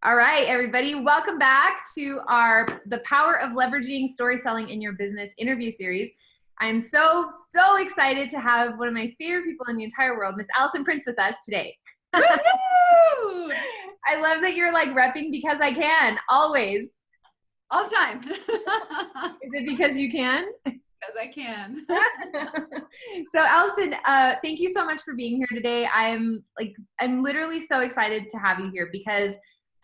All right, everybody, welcome back to The Power of Leveraging Story Selling in Your Business interview series. I'm so excited to have one of my favorite people in the entire world, Miss Alison with us today. Woo-hoo! I love that you're like repping because I can, always. All the time. Is it because you can? Because I can. So Alison, thank you so much for being here today. I'm literally so excited to have you here because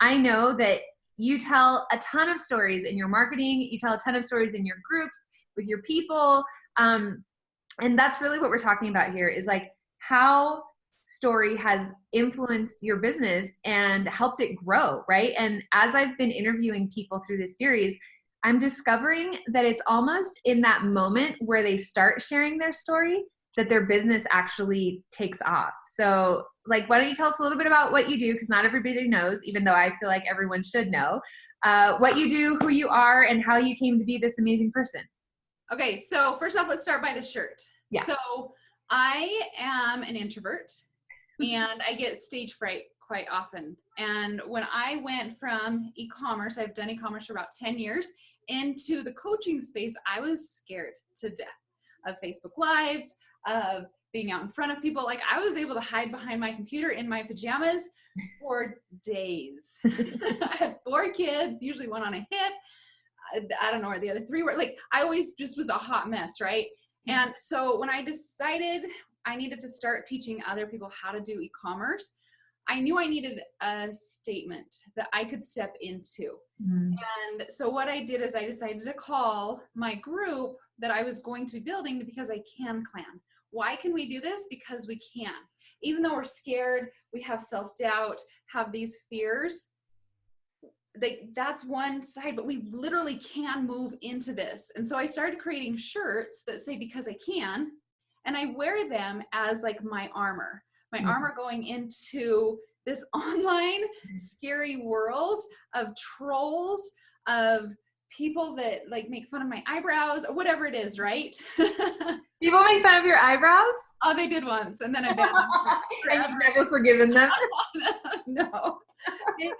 I know that you tell a ton of stories in your marketing. You tell a ton of stories in your groups with your people. And that's really what we're talking about here is like how story has influenced your business and helped it grow, right? And as I've been interviewing people through this series, I'm discovering that it's almost in that moment where they start sharing their story that their business actually takes off. So like, why don't you tell us a little bit about what you do? Because not everybody knows, even though I feel like everyone should know, what you do, who you are, and how you came to be this amazing person. Okay, so first off, let's start by the shirt. Yes. So I am an introvert and I get stage fright quite often. And when I went from e-commerce, I've done e-commerce for about 10 years, into the coaching space, I was scared to death of Facebook Lives, of being out in front of people. Like I was able to hide behind my computer in my pajamas for days. I had 4 kids, usually one on a hip. I don't know where the other 3 were. Like I always just was a hot mess, right? And so when I decided I needed to start teaching other people how to do e-commerce, I knew I needed a statement that I could step into. And so what I did is I decided to call my group that I was going to be building the Because I Can Clan. Why can we do this? Because we can. Even though we're scared, we have self-doubt, have these fears, that's one side, but we literally can move into this. And so I started creating shirts that say Because I Can, and I wear them as like my armor. My armor going into this online scary world of trolls, of people that like make fun of my eyebrows or whatever it is, right? People make fun of your eyebrows? Oh, they did once, and then I banned them forever. And you've never forgiven them? No.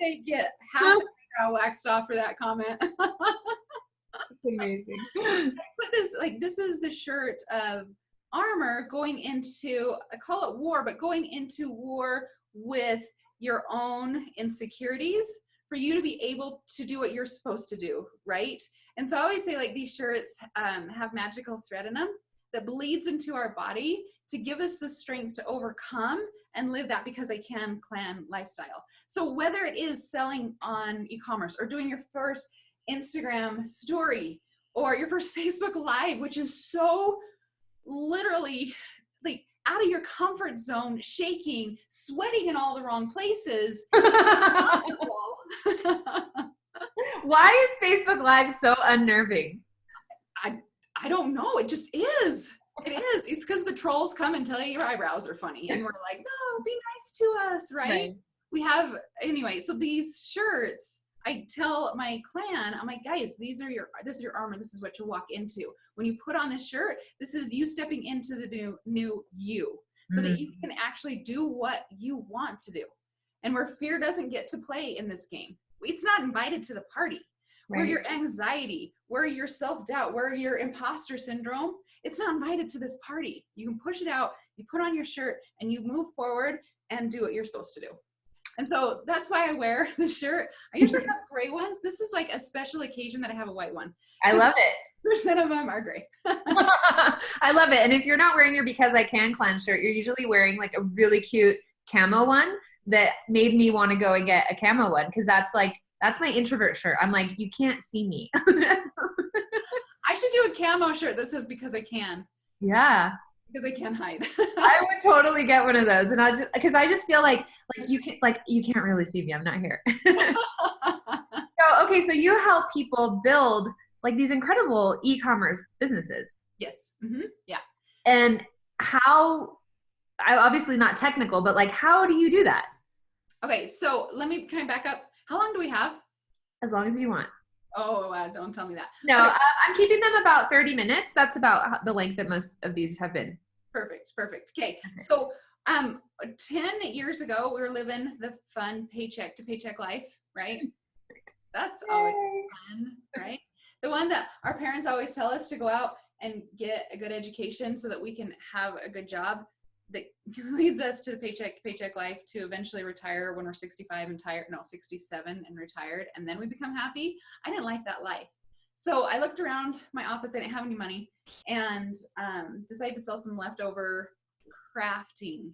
They get half the eyebrow waxed off for that comment. That's amazing. But this is the shirt of armor going into, I call it war, but going into war with your own insecurities for you to be able to do what you're supposed to do, right? And so I always say like these shirts have magical thread in them that bleeds into our body to give us the strength to overcome and live that Because I Can Clan lifestyle. So whether it is selling on e-commerce or doing your first Instagram story or your first Facebook Live, which is so literally like out of your comfort zone, shaking, sweating in all the wrong places. Why is Facebook Live so unnerving? I don't know. It just is. It is. It's because the trolls come and tell you your eyebrows are funny. And we're like, no, be nice to us, right? We have, anyway, so these shirts, I tell my clan, I'm like, guys, this is your armor. This is what you walk into. When you put on this shirt, this is you stepping into the new you so that you can actually do what you want to do. And where fear doesn't get to play in this game. It's not invited to the party. Where your anxiety, where your self-doubt, where your imposter syndrome, it's not invited to this party. You can push it out, you put on your shirt, and you move forward and do what you're supposed to do. And so that's why I wear the shirt. I usually have gray ones. This is like a special occasion that I have a white one. I love it. 100% of them are gray. I love it. And if you're not wearing your Because I Can Clan shirt, you're usually wearing like a really cute camo one that made me want to go and get a camo one. Cause that's my introvert shirt. I'm like, you can't see me. I should do a camo shirt that says Because I Can. Yeah. Because I can't hide. I would totally get one of those. And I just feel like you can't really see me. I'm not here. So you help people build like these incredible e-commerce businesses. Yes. Yeah. And how, obviously not technical, but like, how do you do that? Okay. So can I back up? How long do we have? As long as you want. Oh, don't tell me that. No, okay. I'm keeping them about 30 minutes. That's about the length that most of these have been. Perfect. Okay. So Um, 10 years ago, we were living the fun paycheck to paycheck life, right? That's always fun, right? The one that our parents always tell us to go out and get a good education so that we can have a good job that leads us to the paycheck to paycheck life to eventually retire when we're 65 and tired, no, 67 and retired, and then we become happy. I didn't like that life. So I looked around my office, I didn't have any money, and decided to sell some leftover crafting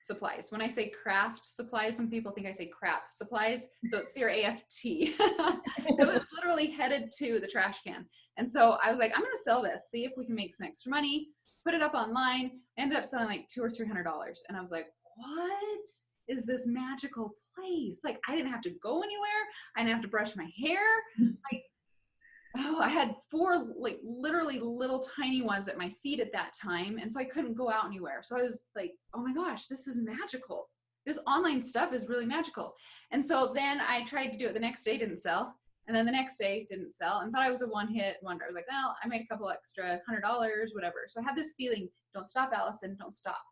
supplies. When I say craft supplies, some people think I say crap supplies. So it's C-R-A-F-T. It was literally headed to the trash can. And so I was like, I'm going to sell this, see if we can make some extra money, put it up online. Ended up selling like $200 or $300. And I was like, what is this magical place? Like, I didn't have to go anywhere. I didn't have to brush my hair. Like, oh, I had 4 like literally little tiny ones at my feet at that time. And so I couldn't go out anywhere. So I was like, oh my gosh, this is magical. This online stuff is really magical. And so then I tried to do it the next day, didn't sell. And then the next day didn't sell and thought I was a one-hit wonder. I was like, well, I made a couple extra $100, whatever. So I had this feeling, don't stop, Allison, don't stop.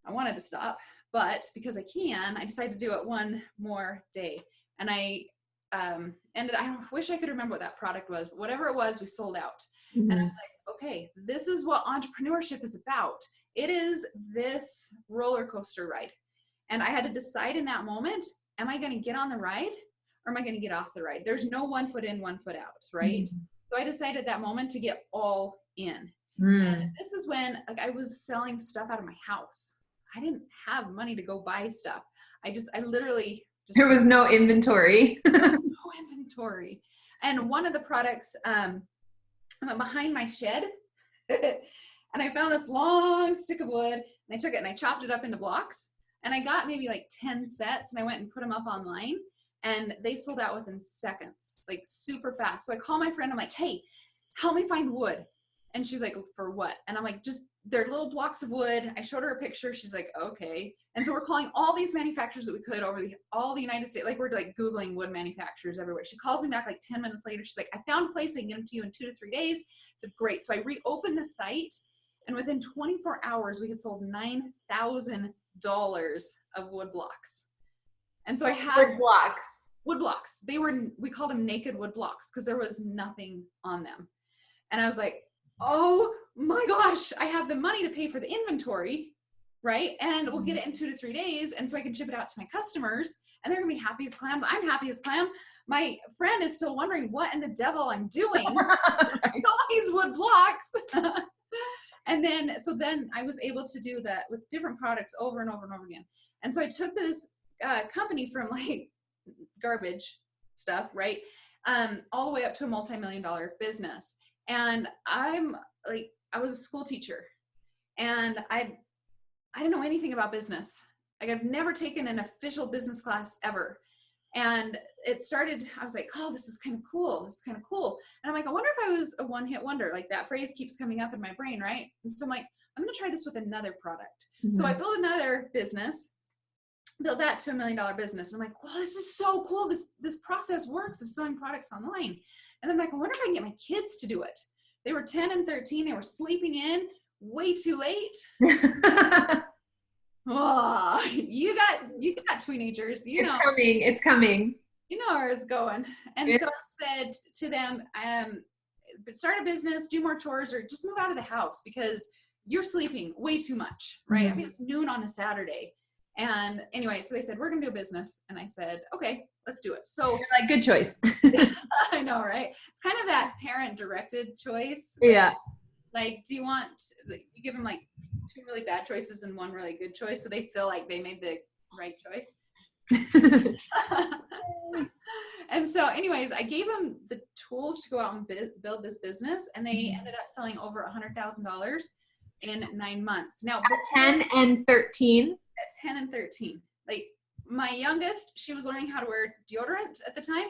I wanted to stop, but because I can, I decided to do it one more day. And I I wish I could remember what that product was, but whatever it was, we sold out. Mm-hmm. And I was like, okay, this is what entrepreneurship is about. It is this roller coaster ride. And I had to decide in that moment, am I going to get on the ride or am I going to get off the ride? There's no 1 foot in, 1 foot out, right? Mm-hmm. So I decided at that moment to get all in. And this is when like I was selling stuff out of my house. I didn't have money to go buy stuff. I literally there was no inventory. There was no inventory. And one of the products behind my shed, and I found this long stick of wood, and I took it and I chopped it up into blocks, and I got maybe like 10 sets, and I went and put them up online, and they sold out within seconds, like super fast. So I call my friend, I'm like, hey, help me find wood. And she's like, for what? And I'm like, just, they're little blocks of wood. I showed her a picture. She's like, okay. And so we're calling all these manufacturers that we could over all the United States. Like we're like Googling wood manufacturers everywhere. She calls me back like 10 minutes later. She's like, I found a place. I can get them to you in 2 to 3 days. I said, great. So I reopened the site, and within 24 hours, we had sold $9,000 of wood blocks. And so I had wood blocks. We called them naked wood blocks because there was nothing on them. And I was like, oh my gosh, I have the money to pay for the inventory, right? And we'll get it in 2 to 3 days. And so I can ship it out to my customers and they're gonna be happy as clam. I'm happy as clam. My friend is still wondering what in the devil I'm doing. All these wood blocks. And then I was able to do that with different products over and over and over again. And so I took this company from like garbage stuff, right? All the way up to a multi-million-dollar business. And I was a school teacher, and I didn't know anything about business. Like I've never taken an official business class ever. And it started, I was like, oh, this is kind of cool. This is kind of cool. And I'm like, I wonder if I was a one-hit wonder. Like that phrase keeps coming up in my brain, right? And so I'm like, I'm going to try this with another product. Mm-hmm. So I built another business, built that to $1 million business. And I'm like, well, this is so cool. This process works of selling products online. And I'm like, I wonder if I can get my kids to do it. They were 10 and 13. They were sleeping in way too late. Oh, you got teenagers. It's coming. You know where it's going. And so I said to them, start a business, do more chores, or just move out of the house because you're sleeping way too much, right? Mm-hmm. I mean, it's noon on a Saturday. And anyway, so they said, we're going to do a business. And I said, okay, let's do it. So you're like, good choice. I know, right? It's kind of that parent directed choice. Yeah. Like, do you want, you give them like 2 really bad choices and 1 really good choice. So they feel like they made the right choice. And so anyways, I gave them the tools to go out and build this business. And they ended up selling over $100,000 in 9 months. Now, at 10 and 13. At 10 and 13. Like my youngest, she was learning how to wear deodorant at the time.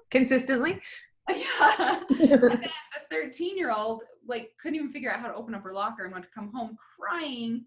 Consistently. Yeah. And then the 13-year-old like couldn't even figure out how to open up her locker and would come home crying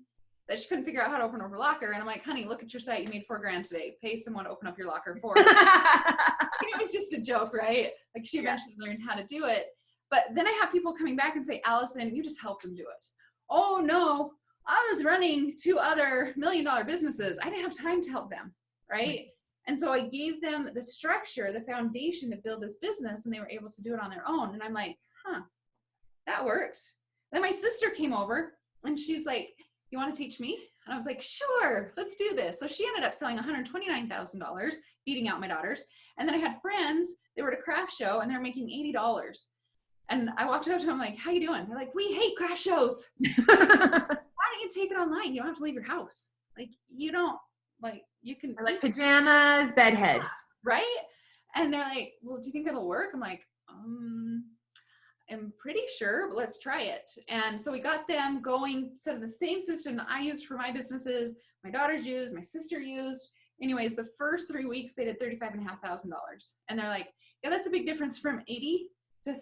that she couldn't figure out how to open up her locker. And I'm like, honey, look at your site. You made $4,000 today. Pay someone to open up your locker for you. It was just a joke, right? Like she eventually learned how to do it. But then I have people coming back and say, Allison, you just helped them do it. Oh no, I was running 2 other $1 million businesses. I didn't have time to help them, right? And so I gave them the structure, the foundation to build this business, and they were able to do it on their own. And I'm like, that worked. Then my sister came over and she's like, you want to teach me? And I was like, sure, let's do this. So she ended up selling $129,000, beating out my daughters. And then I had friends, they were at a craft show and they were making $80. And I walked up to them like, how you doing? They're like, we hate craft shows. Why don't you take it online? You don't have to leave your house. Like, you don't, like, you can. Or like pajamas, bedhead. Right? And they're like, well, do you think it'll work? I'm like, I'm pretty sure, but let's try it. And so we got them going, set of the same system that I used for my businesses, my daughters used, my sister used. Anyways, the first 3 weeks they did $35,500. And they're like, yeah, that's a big difference from $80,000 to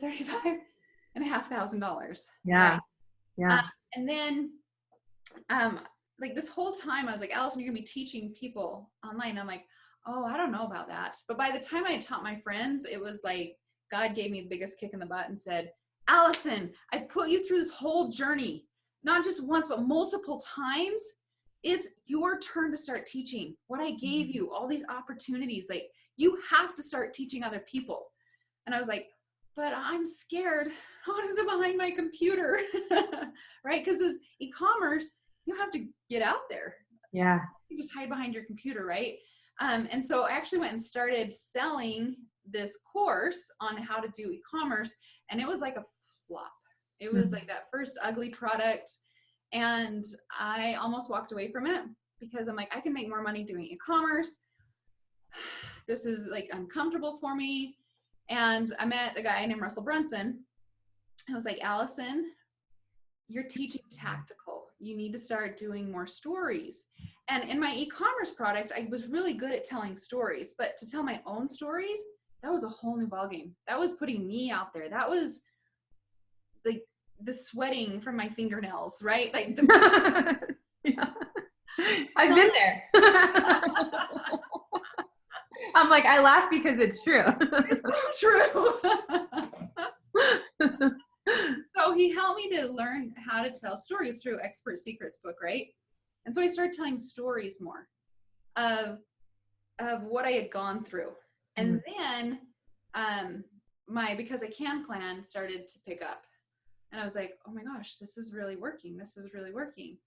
$35,500. Yeah. Right? Yeah. And then, like this whole time I was like, Alison, you're gonna be teaching people online. I'm like, oh, I don't know about that. But by the time I had taught my friends, it was like, God gave me the biggest kick in the butt and said, Alison, I've put you through this whole journey, not just once, but multiple times. It's your turn to start teaching. What I gave you, all these opportunities, like you have to start teaching other people. And I was like, but I'm scared. What is it behind my computer? Right? Because as e-commerce, you have to get out there. Yeah. You just hide behind your computer, right? And so I actually went and started selling this course on how to do e-commerce, and it was like a flop. It was like that first ugly product, and I almost walked away from it because I'm like, I can make more money doing e-commerce. This is like uncomfortable for me. And I met a guy named Russell Brunson. I was like, Alison, you're teaching tactical. You need to start doing more stories. And in my e-commerce product, I was really good at telling stories, but to tell my own stories, that was a whole new ballgame. That was putting me out there. That was like the sweating from my fingernails, right? Like yeah. I've been there. I'm like, I laugh because it's true. It's so true. So he helped me to learn how to tell stories through Expert Secrets book, right? And so I started telling stories more of what I had gone through. And then my Because I Can clan started to pick up. And I was like, oh my gosh, this is really working. This is really working.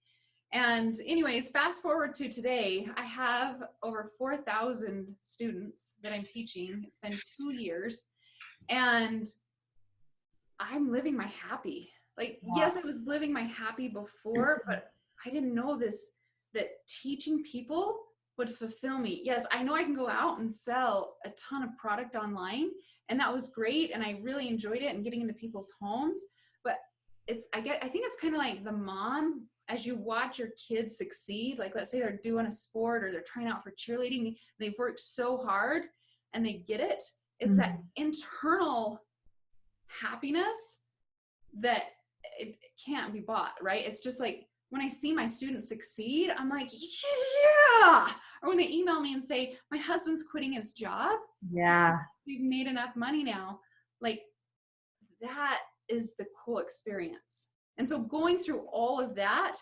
And anyways, fast forward to today, I have over 4,000 students that I'm teaching. It's been 2 years. And I'm living my happy. Like, yes, I was living my happy before, but I didn't know that teaching people would fulfill me. Yes, I know I can go out and sell a ton of product online, and that was great, and I really enjoyed it and getting into people's homes. But I think it's kind of like the mom, as you watch your kids succeed, like let's say they're doing a sport or they're trying out for cheerleading, they've worked so hard and they get it. It's that internal happiness that it can't be bought, right? It's just like when I see my students succeed, I'm like, yeah. Or when they email me and say, my husband's quitting his job. Yeah. We've made enough money now. Like, that is the cool experience. And so going through all of that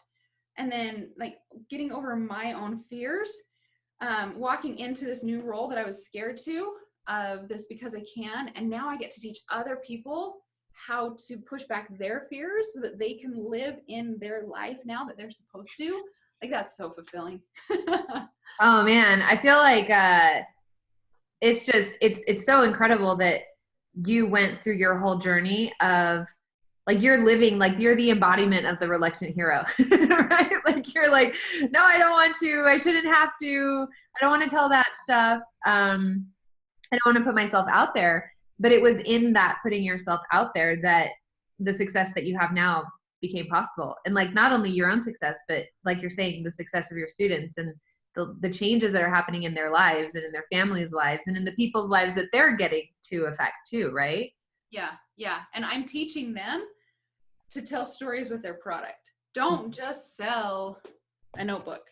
and then like getting over my own fears, walking into this new role that I was scared to, of this Because I Can, and now I get to teach other people how to push back their fears so that they can live in their life now that they're supposed to. Like, that's so fulfilling. Oh man, I feel like it's just it's so incredible that you went through your whole journey of like you're living, like you're the embodiment of the reluctant hero, right? Like you're like, no, I don't want to, I shouldn't have to, I don't want to tell that stuff. I don't want to put myself out there. But it was in that putting yourself out there that the success that you have now became possible. And like not only your own success, but like you're saying, the success of your students and the changes that are happening in their lives and in their families' lives and in the people's lives that they're getting to affect too, right? Yeah, yeah. And I'm teaching them to tell stories with their product. Don't just sell a notebook.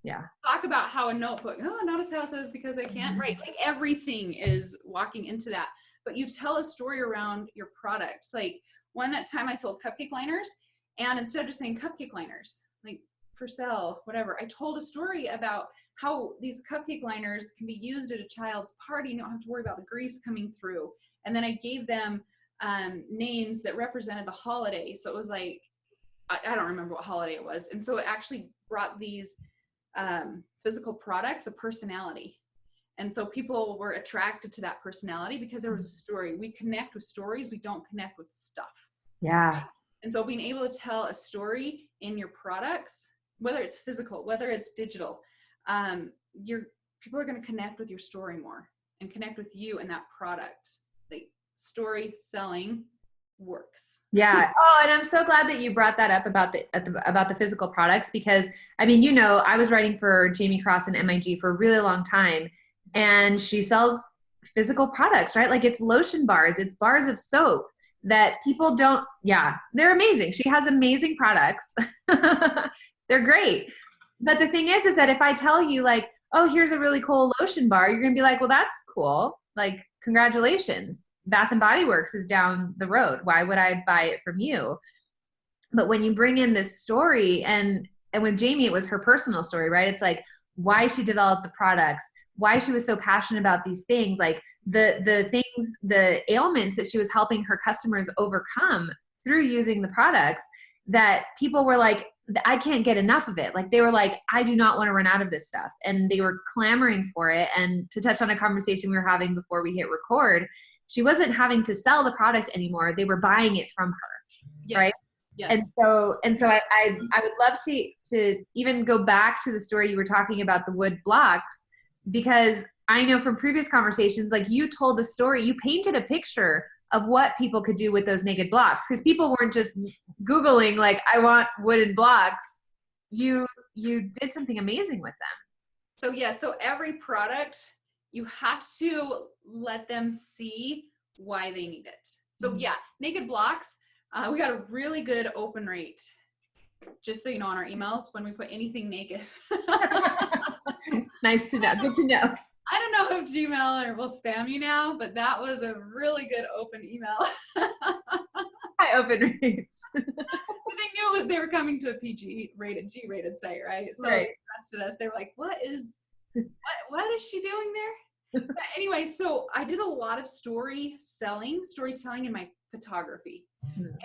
Yeah. Talk about how a notebook, notice how it says Because I Can, right? Like everything is walking into that. But you tell a story around your product. Like one time I sold cupcake liners, and instead of just saying cupcake liners, like for sale, whatever. I told a story about how these cupcake liners can be used at a child's party. You don't have to worry about the grease coming through. And then I gave them names that represented the holiday. So it was like, I don't remember what holiday it was. And so it actually brought these physical products a personality. And so people were attracted to that personality because there was a story. We connect with stories. We don't connect with stuff. Yeah. And so being able to tell a story in your products, whether it's physical, whether it's digital, people are going to connect with your story more and connect with you and that product. Like story selling works. Yeah. Oh, and I'm so glad that you brought that up about the physical products, because I mean, you know, I was writing for Jamie Cross and MIG for a really long time, and she sells physical products, right? Like it's lotion bars, it's bars of soap that people don't, yeah, they're amazing. She has amazing products. They're great. But the thing is that if I tell you like, oh, here's a really cool lotion bar, you're going to be like, well, that's cool. Like, congratulations. Bath and Body Works is down the road. Why would I buy it from you? But when you bring in this story, and with Jamie, it was her personal story, right? It's like why she developed the products, why she was so passionate about these things, like the things, the ailments that she was helping her customers overcome through using the products, that people were like, I can't get enough of it. Like they were like, I do not want to run out of this stuff. And they were clamoring for it. And to touch on a conversation we were having before we hit record, she wasn't having to sell the product anymore. They were buying it from her. Yes. Right. Yes. And so I would love to even go back to the story you were talking about, the wood blocks, because I know from previous conversations, like you told the story, you painted a picture of what people could do with those naked blocks, because people weren't just Googling like, I want wooden blocks. You did something amazing with them. So yeah, so every product, you have to let them see why they need it. So yeah, naked blocks, we got a really good open rate. Just so you know, on our emails, when we put anything naked. Nice to know. Good to know. I don't know if Gmail will spam you now, but that was a really good open email. High open rates. But they knew they were coming to a PG-rated, G-rated site, right? So right. They trusted us. They were like, what is she doing there? But anyway, so I did a lot of storytelling in my photography.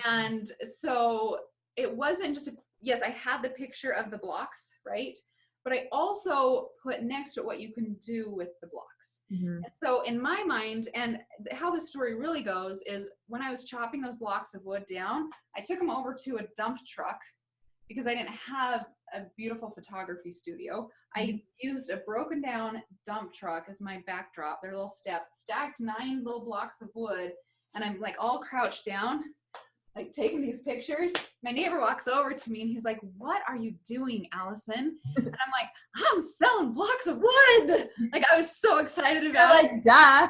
And so it wasn't just, yes, I had the picture of the blocks, right? But I also put next to it what you can do with the blocks. And so in my mind, and how the story really goes is when I was chopping those blocks of wood down, I took them over to a dump truck because I didn't have a beautiful photography studio. I used a broken down dump truck as my backdrop. They're a little stacked 9 little blocks of wood. And I'm like all crouched down, like taking these pictures. My neighbor walks over to me and he's like, what are you doing, Allison? And I'm like, I'm selling blocks of wood. Like I was so excited about it. Like, duh.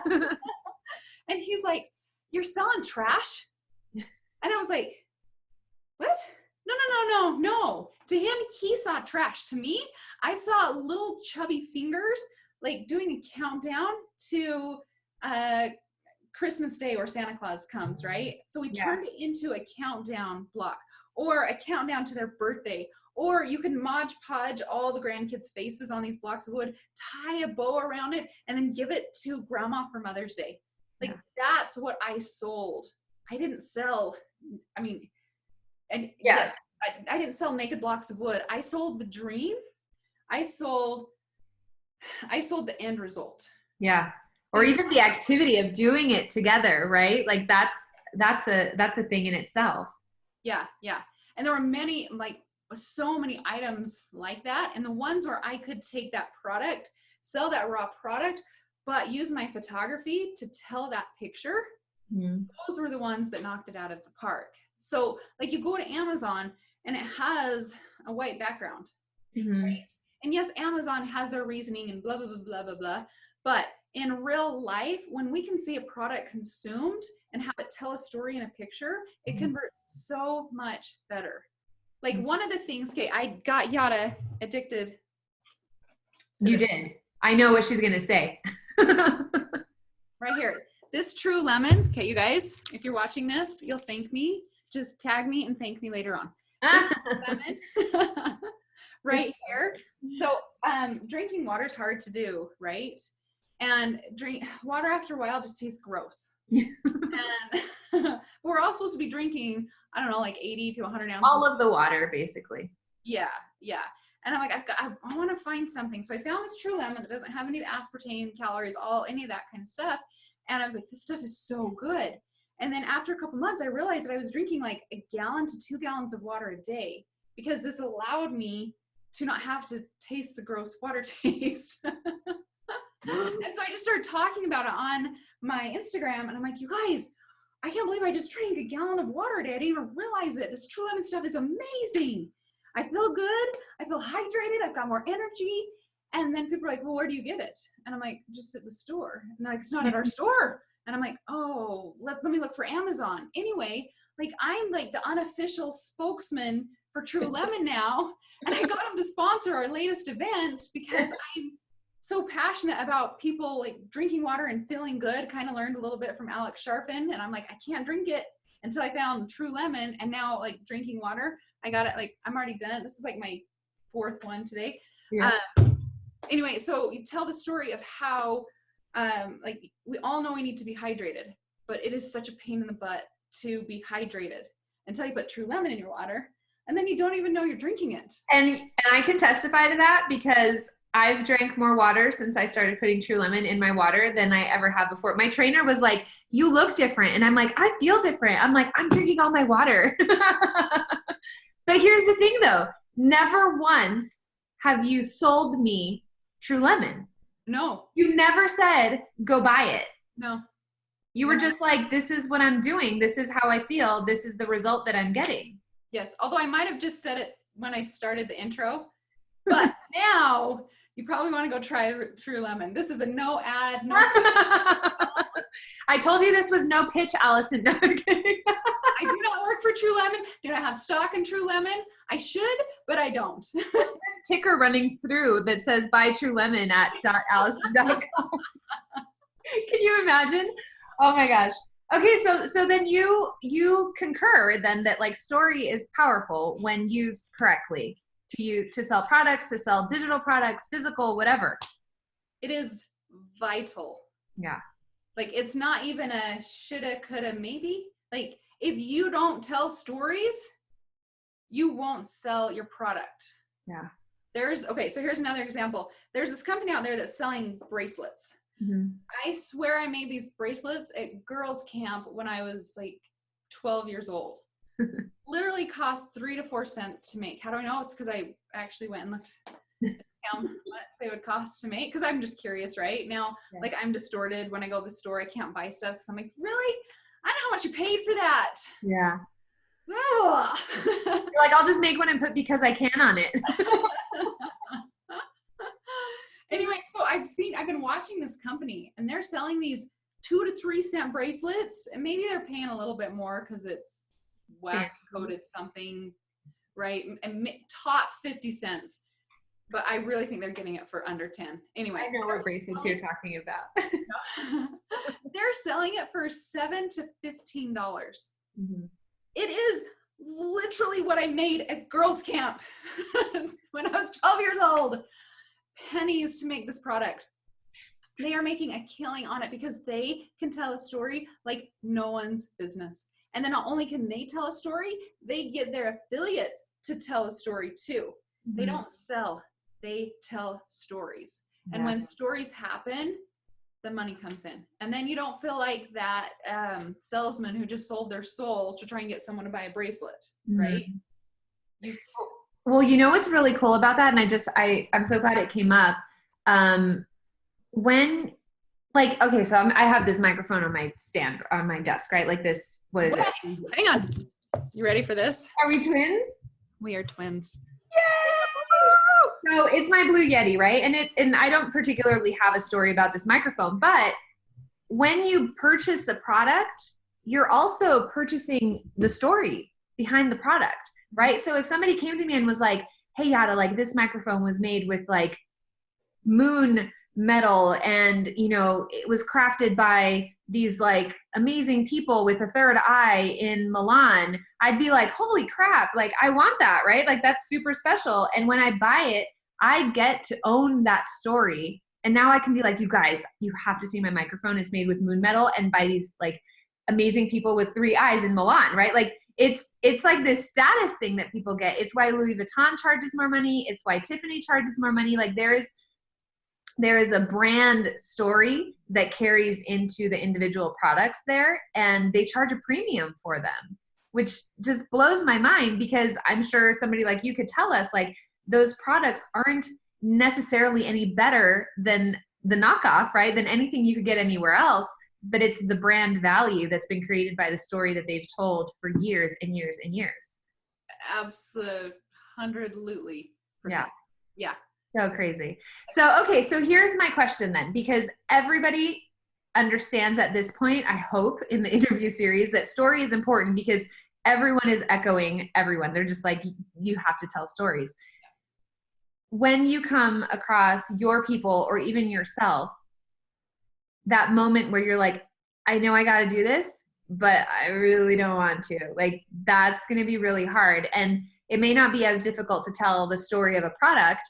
And he's like, you're selling trash? And I was like, what? No. To him, he saw trash. To me, I saw little chubby fingers like doing a countdown to Christmas Day or Santa Claus comes, right? So we turned it into a countdown block, or a countdown to their birthday, or you can Mod Podge all the grandkids' faces on these blocks of wood, tie a bow around it, and then give it to grandma for Mother's Day. Like that's what I sold. I didn't sell, I mean, and I didn't sell naked blocks of wood. I sold the dream. I sold the end result. Yeah. Or even the activity of doing it together, right? Like that's a thing in itself. Yeah. And there were many, like so many items like that. And the ones where I could take that product, sell that raw product, but use my photography to tell that picture, those were the ones that knocked it out of the park. So like you go to Amazon and it has a white background, right? And yes, Amazon has their reasoning and blah, blah, blah, blah, blah, blah. But in real life, when we can see a product consumed and have it tell a story in a picture, it converts so much better. Like one of the things, okay, I got Yada addicted. You did. I know what she's going to say. Right here. This True Lemon. Okay, you guys, if you're watching this, you'll thank me. Just tag me and thank me later on. This True Lemon right here. So drinking water is hard to do, right? And drink water after a while just tastes gross. And we're all supposed to be drinking, I don't know, like 80 to 100 ounces. All of the water, basically. Yeah. And I'm like, I want to find something. So I found this True Lemon that doesn't have any aspartame, calories, any of that kind of stuff. And I was like, this stuff is so good. And then after a couple months, I realized that I was drinking like 1 gallon to 2 gallons of water a day, because this allowed me to not have to taste the gross water taste. And so I just started talking about it on my Instagram, and I'm like, you guys, I can't believe I just drank 1 gallon of water a day. I didn't even realize it. This True Lemon stuff is amazing. I feel good. I feel hydrated. I've got more energy. And then people are like, well, where do you get it? And I'm like, just at the store. And they're like, it's not at our store. And I'm like, oh, let me look for Amazon. Anyway, like I'm like the unofficial spokesman for True Lemon now. And I got them to sponsor our latest event because I'm so passionate about people like drinking water and feeling good. Kind of learned a little bit from Alex Sharfin. And I'm like, I can't drink it until I found True Lemon. And now like drinking water, I got it. Like I'm already done. This is like my 4th one today. Yeah. Anyway, so you tell the story of how like we all know we need to be hydrated, but it is such a pain in the butt to be hydrated until you put True Lemon in your water, and then you don't even know you're drinking it. And I can testify to that because I've drank more water since I started putting True Lemon in my water than I ever have before. My trainer was like, you look different. And I'm like, I feel different. I'm like, I'm drinking all my water. But here's the thing though, never once have you sold me True Lemon. No. You never said, go buy it. No. You were just like, this is what I'm doing. This is how I feel. This is the result that I'm getting. Yes. Although I might have just said it when I started the intro, but now you probably want to go try True Lemon. This is a no ad, no. I told you this was no pitch, Allison. No, I'm kidding. I do not work for True Lemon. Do not have stock in True Lemon. I should, but I don't. There's this ticker running through that says buy True Lemon at .allison.com. Can you imagine? Oh my gosh. Okay, so then you concur then that like story is powerful when used correctly to sell products, to sell digital products, physical, whatever. It is vital. Yeah. Like it's not even a shoulda, coulda, maybe. Like if you don't tell stories, you won't sell your product. Yeah. Okay, so here's another example. There's this company out there that's selling bracelets. Mm-hmm. I swear I made these bracelets at girls' camp when I was like 12 years old. Literally cost 3 to 4 cents to make. How do I know? It's because I actually went and looked at how much they would cost to make. Because I'm just curious, right? Now, like I'm distorted when I go to the store. I can't buy stuff because I'm like, really? I know how much you paid for that. Yeah. You're like, I'll just make one and put because I can on it. Anyway, so I've been watching this company and they're selling these 2 to 3 cent bracelets, and maybe they're paying a little bit more because it's wax coated something, right? And top 50 cents. But I really think they're getting it for under 10. Anyway. I know what bracelets you're talking about. They're selling it for $7 to $15. Mm-hmm. It is literally what I made at girls' camp when I was 12 years old. Pennies to make this product. They are making a killing on it because they can tell a story like no one's business. And then not only can they tell a story, they get their affiliates to tell a story too. Mm-hmm. They don't sell, they tell stories. Yeah. And when stories happen, the money comes in. And then you don't feel like that salesman who just sold their soul to try and get someone to buy a bracelet, mm-hmm. right? Well, you know what's really cool about that? And I'm so glad it came up. When, like, okay, so I have this microphone on my stand, on my desk, right? Like this, what is it? Hang on. You ready for this? Are we twins? We are twins. Yay! So it's my Blue Yeti, right? And I don't particularly have a story about this microphone, but when you purchase a product, you're also purchasing the story behind the product, right? So if somebody came to me and was like, hey, Yada, like this microphone was made with like moon metal and, you know, it was crafted by these like amazing people with a third eye in Milan, I'd be like, holy crap, like I want that, right? Like that's super special. And when I buy it, I get to own that story. And now I can be like, you guys, you have to see my microphone. It's made with moon metal and by these like amazing people with 3 eyes in Milan, right? Like it's like this status thing that people get. It's why Louis Vuitton charges more money. It's why Tiffany charges more money. Like there is a brand story that carries into the individual products there, and they charge a premium for them, which just blows my mind because I'm sure somebody like you could tell us like those products aren't necessarily any better than the knockoff, right? Than anything you could get anywhere else, but it's the brand value that's been created by the story that they've told for years and years and years. Absolutely. Yeah. Yeah. So crazy. So, okay. So here's my question then, because everybody understands at this point, I hope in the interview series, that story is important because everyone is echoing everyone. They're just like, you have to tell stories. When you come across your people or even yourself, that moment where you're like, I know I got to do this, but I really don't want to. Like, that's going to be really hard. And it may not be as difficult to tell the story of a product,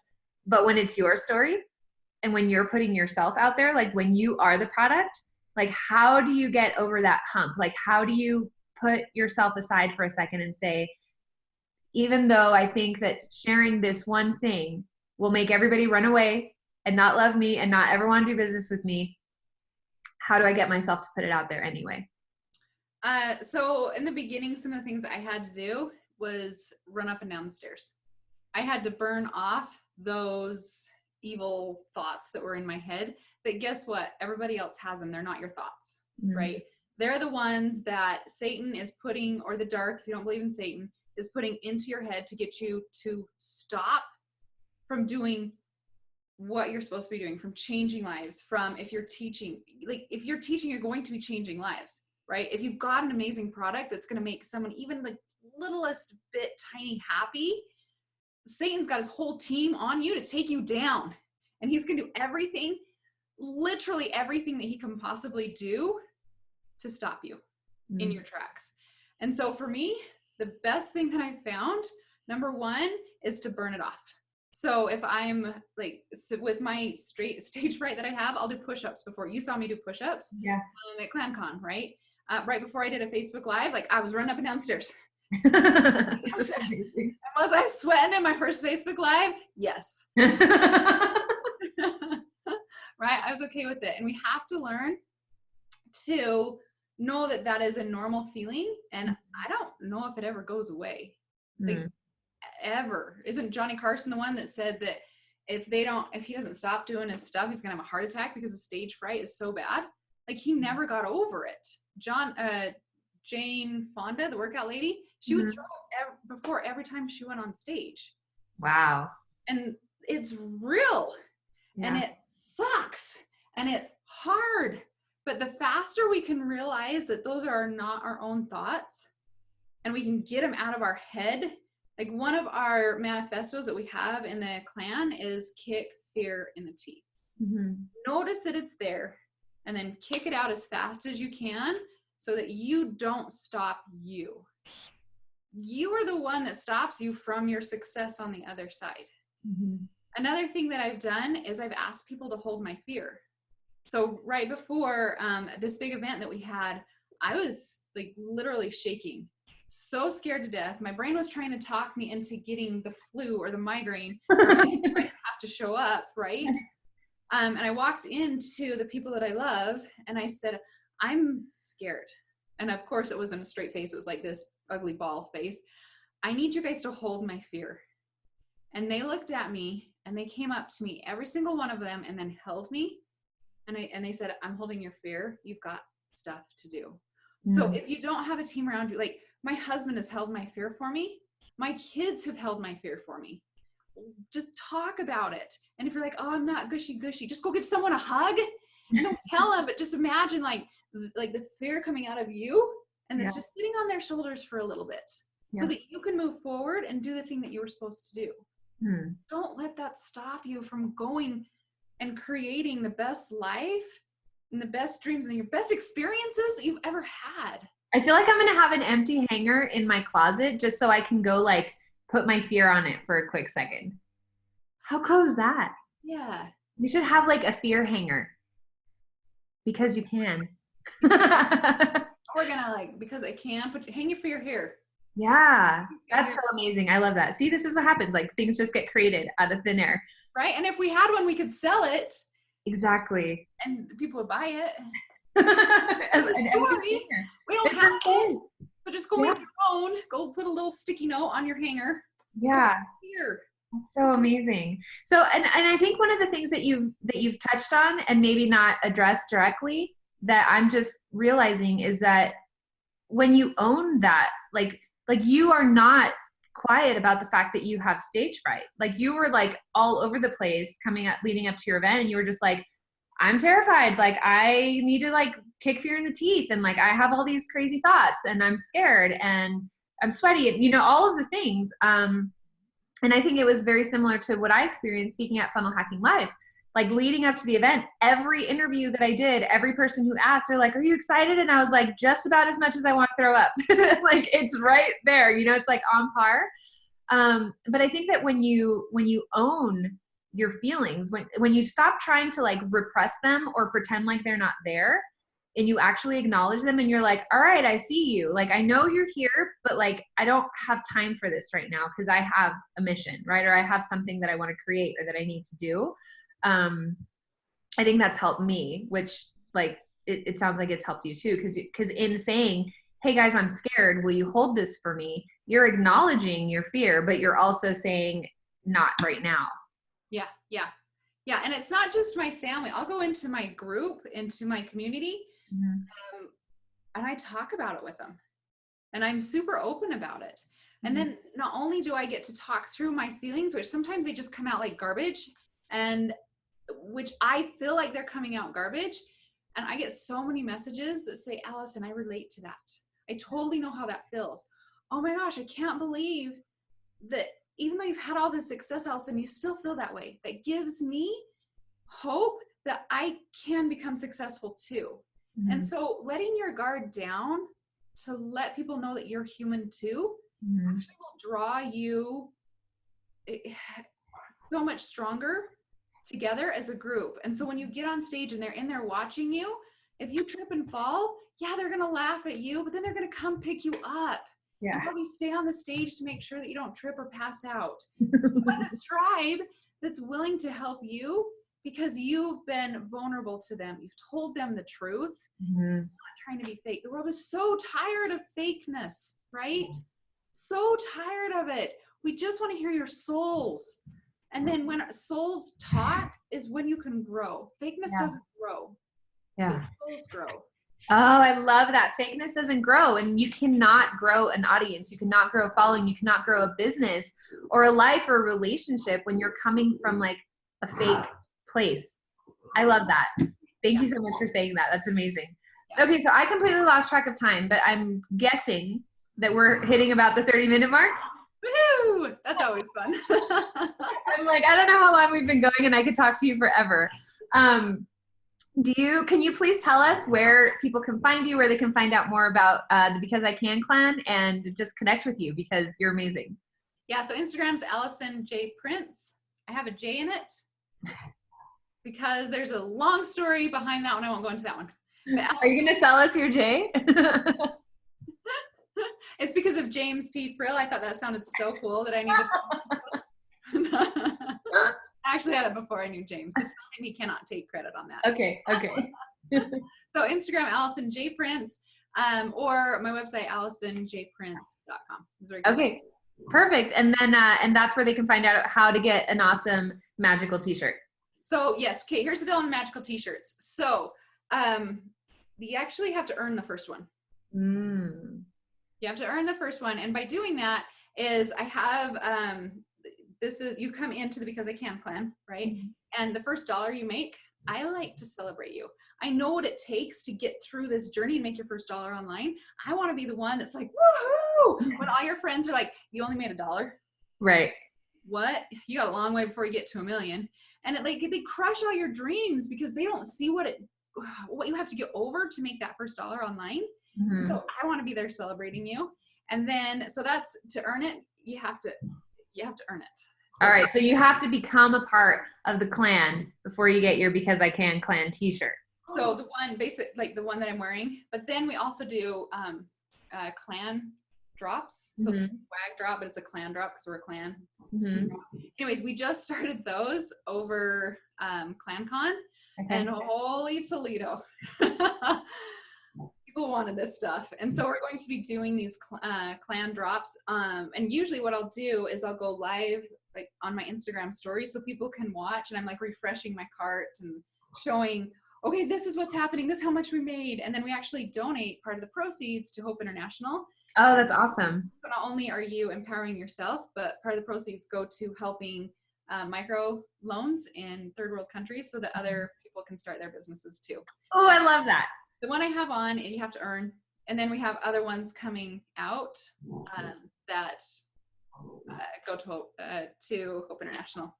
but when it's your story and when you're putting yourself out there, like when you are the product, like how do you get over that hump? Like how do you put yourself aside for a second and say, even though I think that sharing this one thing will make everybody run away and not love me and not ever want to do business with me, how do I get myself to put it out there anyway? So in the beginning, some of the things I had to do was run up and down the stairs. I had to burn off those evil thoughts that were in my head. But guess what? Everybody else has them. They're not your thoughts, right? They're the ones that Satan is putting, or the dark, if you don't believe in Satan, is putting into your head to get you to stop from doing what you're supposed to be doing, from changing lives, from if you're teaching, like if you're teaching, you're going to be changing lives, right? If you've got an amazing product that's going to make someone even the littlest bit tiny happy, Satan's got his whole team on you to take you down, and he's going to do everything, literally everything that he can possibly do to stop you in your tracks. And so for me, the best thing that I found, number one, is to burn it off. So if I'm like, so with my stage fright that I have, I'll do push-ups before. You saw me do push-ups at ClanCon, right? Right before I did a Facebook Live, like I was running up and down stairs. Was I sweating in my first Facebook Live? Yes. Right? I was okay with it. And we have to learn to know that that is a normal feeling. And I don't know if it ever goes away. Like ever. Isn't Johnny Carson the one that said that if he doesn't stop doing his stuff, he's gonna have a heart attack because the stage fright is so bad? Like he never got over it. Jane Fonda, the workout lady, she would throw up before every time she went on stage. Wow. And it's real. And it sucks. And it's hard. But the faster we can realize that those are not our own thoughts and we can get them out of our head. Like one of our manifestos that we have in the clan is kick fear in the teeth. Notice that it's there and then kick it out as fast as you can so that you don't stop you. You are the one that stops you from your success on the other side. Another thing that I've done is I've asked people to hold my fear. So right before this big event that we had, I was like literally shaking, so scared to death. My brain was trying to talk me into getting the flu or the migraine. I didn't have to show up, right? And I walked into the people that I love and I said, I'm scared. And of course it wasn't a straight face. It was like this ugly ball face. I need you guys to hold my fear. And they looked at me and they came up to me, every single one of them, and then held me. And they said, I'm holding your fear. You've got stuff to do. So if you don't have a team around you, like my husband has held my fear for me. My kids have held my fear for me. Just talk about it. And if you're like, oh, I'm not gushy, just go give someone a hug and don't tell them, but just imagine like the fear coming out of you and it's just sitting on their shoulders for a little bit so that you can move forward and do the thing that you were supposed to do. Don't let that stop you from going and creating the best life and the best dreams and your best experiences you've ever had. I feel like I'm going to have an empty hanger in my closet just so I can go like put my fear on it for a quick second. How cool is that? Yeah. We should have like a fear hanger because you can. We're going to like, because I can, hang it for your hair. Yeah, that's so amazing. I love that. See, this is what happens. Like things just get created out of thin air. Right? And if we had one, we could sell it. Exactly. And people would buy it. As an empty hanger. We don't have it. So just go make your own. Go put a little sticky note on your hanger. Yeah. Here. That's so amazing. So, and I think one of the things that you've touched on and maybe not addressed directly that I'm just realizing is that when you own that, like you are not quiet about the fact that you have stage fright. Like you were like all over the place leading up to your event, and you were just like, I'm terrified. Like I need to like kick fear in the teeth, and like I have all these crazy thoughts, and I'm scared, and I'm sweaty, and all of the things. And I think it was very similar to what I experienced speaking at Funnel Hacking Live. Like leading up to the event, every interview that I did, every person who asked, they're like, are you excited? And I was like, just about as much as I want to throw up. Like it's right there, it's like on par. But I think that when you own your feelings, when you stop trying to like repress them or pretend like they're not there, and you actually acknowledge them, and you're like, all right, I see you. Like, I know you're here, but like, I don't have time for this right now because I have a mission, right? Or I have something that I want to create or that I need to do. I think that's helped me, which like, it sounds like it's helped you too. Cause in saying, hey guys, I'm scared. Will you hold this for me? You're acknowledging your fear, but you're also saying not right now. Yeah. Yeah. Yeah. And it's not just my family. I'll go into my group, into my community, and I talk about it with them, and I'm super open about it. And then not only do I get to talk through my feelings, which sometimes they just come out like garbage, and which I feel like they're coming out garbage. And I get so many messages that say, Alison, I relate to that. I totally know how that feels. Oh my gosh, I can't believe that even though you've had all this success, Alison, you still feel that way. That gives me hope that I can become successful too. And so letting your guard down to let people know that you're human too actually will draw you so much stronger together as a group. And so when you get on stage and they're in there watching you, if you trip and fall, yeah, they're going to laugh at you, but then they're going to come pick you up. Yeah. And probably stay on the stage to make sure that you don't trip or pass out. But this tribe that's willing to help you because you've been vulnerable to them. You've told them the truth. You're not trying to be fake. The world is so tired of fakeness, right? So tired of it. We just want to hear your souls. And then when souls talk is when you can grow. Fakeness doesn't grow. The souls grow. Oh, I love that. Fakeness doesn't grow, and you cannot grow an audience. You cannot grow a following. You cannot grow a business or a life or a relationship when you're coming from like a fake place. I love that. Thank you so much for saying that. That's amazing. Okay, so I completely lost track of time, but I'm guessing that we're hitting about the 30-minute mark. Woohoo! That's always fun. I'm like, I don't know how long we've been going, and I could talk to you forever. Can you please tell us where people can find you, where they can find out more about the Because I Can clan, and just connect with you because you're amazing? Yeah, so Instagram's Alison J Prince. I have a J in it because there's a long story behind that one. I won't go into that one. Allison, are you going to tell us your J? It's because of James P. Frill. I thought that sounded so cool that I needed to. I actually had it before I knew James. So tell him he cannot take credit on that. Okay. So Instagram, Alison J Prince, or my website, AlisonJPrince.com. Okay, perfect. And then and that's where they can find out how to get an awesome magical t-shirt. So yes, okay, here's the deal on magical t-shirts. So you actually have to earn the first one. You have to earn the first one. And by doing that is I have, you come into the Because I Can clan, right? And the first dollar you make, I like to celebrate you. I know what it takes to get through this journey and make your first dollar online. I want to be the one that's like, woohoo! When all your friends are like, you only made $1. Right. What? You got a long way before you get to $1 million. And they crush all your dreams because they don't see what it what you have to get over to make that first dollar online. Mm-hmm. So I want to be there celebrating you. And then, so that's to earn it. You have to earn it. So all right. So you have to become a part of the clan before you get your Because I Can clan t-shirt. So the one like the one that I'm wearing, but then we also do clan drops. So it's a swag drop, but it's a clan drop because we're a clan. Mm-hmm. Anyways, we just started those over ClanCon, and holy Toledo. People wanted this stuff. And so we're going to be doing these clan drops. And usually what I'll do is I'll go live like on my Instagram story so people can watch, and I'm like refreshing my cart and showing, okay, this is what's happening. This is how much we made. And then we actually donate part of the proceeds to Hope International. Oh, that's awesome. So not only are you empowering yourself, but part of the proceeds go to helping micro loans in third world countries so that other people can start their businesses too. Oh, I love that. The one I have on, you have to earn. And then we have other ones coming out that go to Hope International.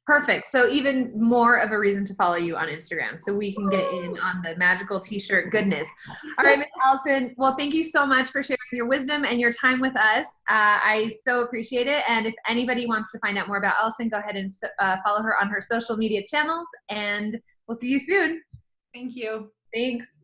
Perfect. So even more of a reason to follow you on Instagram so we can get in on the magical t-shirt goodness. All right, Miss Alison. Well, thank you so much for sharing your wisdom and your time with us. I so appreciate it. And if anybody wants to find out more about Alison, go ahead and follow her on her social media channels, and we'll see you soon. Thank you. Thanks.